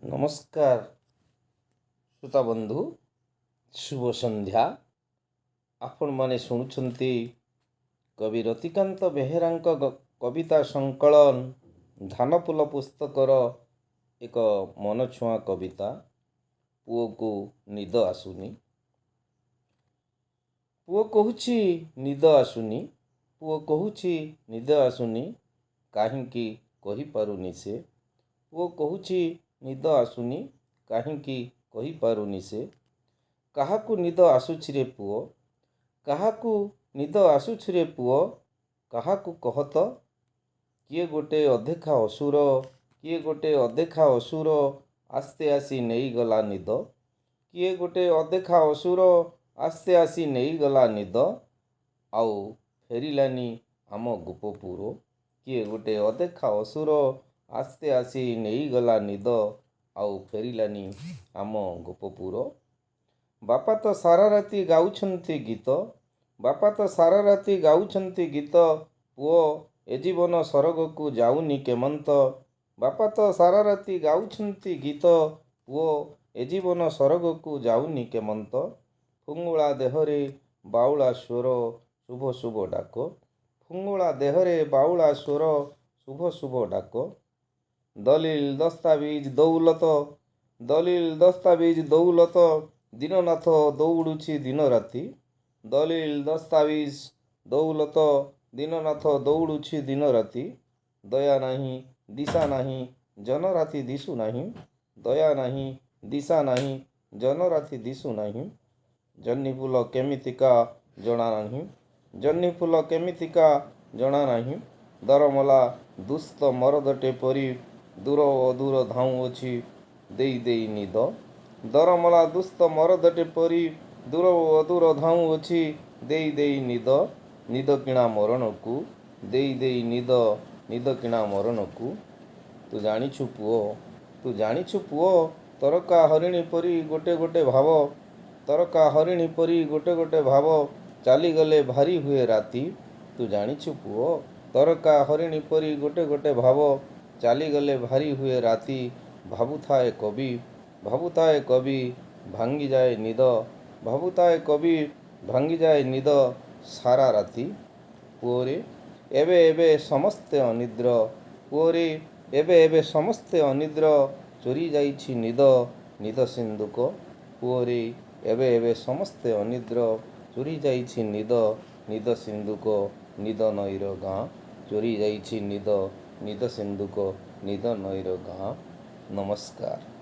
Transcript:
ନମସ୍କାର ଶ୍ରୋତା ବନ୍ଧୁ, ଶୁଭ ସନ୍ଧ୍ୟା। ଆପଣମାନେ ଶୁଣୁଛନ୍ତି କବି ରତିକାନ୍ତ ବେହେରାଙ୍କ କବିତା ସଂକଳନ ଧାନଫୁଲ ପୁସ୍ତକର ଏକ ମନଛୁଆଁ କବିତା ପୁଅକୁ ନିଦ ଆସୁନି। ପୁଅ କହୁଛି ନିଦ ଆସୁନି, ପୁଅ କହୁଛି ନିଦ ଆସୁନି, କାହିଁକି କହିପାରୁନି ସେ। ପୁଅ କହୁଛି ନିଦ ଆସୁନି, କାହିଁକି କହିପାରୁନି ସେ। କାହାକୁ ନିଦ ଆସୁଛି ରେ ପୁଅ, କାହାକୁ ନିଦ ଆସୁଛି ରେ ପୁଅ, କାହାକୁ କହ ତ। କିଏ ଗୋଟେ ଅଦେଖା ଅସୁର, କିଏ ଗୋଟେ ଅଦେଖା ଅସୁର ଆସ୍ତେ ଆସି ନେଇଗଲା ନିଦ। କିଏ ଗୋଟେ ଅଦେଖା ଅସୁର ଆସ୍ତେ ଆସି ନେଇଗଲା ନିଦ, ଆଉ ଫେରିଲାନି ଆମ ଗୋପପୁର। କିଏ ଗୋଟେ ଅଦେଖା ଅସୁର ଆସ୍ତେ ଆସି ନେଇଗଲା ନିଦ, ଆଉ ଫେରିଲାନି ଆମ ଗୋପପୁର। ବାପା ତ ସାରା ରାତି ଗାଉଛନ୍ତି ଗୀତ, ବାପା ତ ସାରା ରାତି ଗାଉଛନ୍ତି ଗୀତ, ପୁଅ ଏ ଜୀବନ ସରଗକୁ ଯାଉନି କେମନ୍ତ। ବାପା ତ ସାରା ରାତି ଗାଉଛନ୍ତି ଗୀତ, ପୁଅ ଏ ଜୀବନ ସରଗକୁ ଯାଉନି କେମନ୍ତ। ଫୁଙ୍ଗୁଳା ଦେହରେ ବାଉଳା ସ୍ୱର ଶୁଭ ଶୁଭ ଡାକ, ଫୁଙ୍ଗୁଳା ଦେହରେ ବାଉଳା ସ୍ୱର ଶୁଭ ଶୁଭ ଡାକ। ଦଲିଲ ଦସ୍ତାବିଜ ଦୌଲତ, ଦଲିଲ ଦସ୍ତାବିଜ ଦୌଲତ, ଦୀନନାଥ ଦୌଡ଼ୁଛି ଦିନ ରାତି। ଦଲିଲ ଦସ୍ତାବିଜ ଦୌଲତ, ଦୀନନାଥ ଦୌଡ଼ୁଛି ଦିନ ରାତି। ଦୟା ନାହିଁ ଦିଶା ନାହିଁ ଜନରାତି ଦିଶୁ ନାହିଁ, ଦୟା ନାହିଁ ଦିଶା ନାହିଁ ଜନରାତି ଦିଶୁ ନାହିଁ। ଜହ୍ନି ଫୁଲ କେମିତିକା ଜଣା ନାହିଁ, ଜହ୍ନି ଫୁଲ କେମିତିକା ଜଣା ନାହିଁ। ଦରମଲା ଦୁସ୍ତ ମରଦଟେ ପରି ଦୂର ଅଦୂର ଧାଉଁଅଛି ଦେଇ ଦେଇ ନିଦ। ଦରମଲା ଦୁସ୍ତ ମରଦଟେ ପରି ଦୂର ଅଦୂର ଧାଉଁଅଛି ଦେଇ ଦେଇ ନିଦ। ନିଦ କିଣା ମରଣକୁ ଦେଇ ଦେଇ ନିଦ, ନିଦ କିଣା ମରଣକୁ। ତୁ ଜାଣିଛୁ ପୁଅ, ତୁ ଜାଣିଛୁ ପୁଅ, ତରକା ହରିଣୀ ପରି ଗୋଟେ ଗୋଟେ ଭାବ, ତରକା ହରିଣୀ ପରି ଗୋଟେ ଗୋଟେ ଭାବ, ଚାଲିଗଲେ ଭାରି ହୁଏ ରାତି। ତୁ ଜାଣିଛୁ ପୁଅ, ତରକା ହରିଣୀ ପରି ଗୋଟେ ଗୋଟେ ଭାବ, ଚାଲିଗଲେ ଭାରି ହୁଏ ରାତି। ଭାବୁଥାଏ କବି, ଭାବୁଥାଏ କବି, ଭାଙ୍ଗିଯାଏ ନିଦ, ଭାବୁଥାଏ କବି, ଭାଙ୍ଗିଯାଏ ନିଦ ସାରା ରାତି। ପୁଅରେ ଏବେ ଏବେ ସମସ୍ତେ ଅନିଦ୍ର, ପୁଅରେ ଏବେ ଏବେ ସମସ୍ତେ ଅନିଦ୍ର, ଚୋରି ଯାଇଛି ନିଦ, ନିଦ ସିନ୍ଦୁକ। ପୁଅରେ ଏବେ ଏବେ ସମସ୍ତେ ଅନିଦ୍ର, ଚୋରି ଯାଇଛି ନିଦ, ନିଦ ସିନ୍ଦୁକ। ନିଦ ନଈର ଗାଁ, ଚୋରି ଯାଇଛି ନିଦ, ନିଦ ସିନ୍ଦୁକ, ନିଦ ନଈର ଗାଁ। ନମସ୍କାର।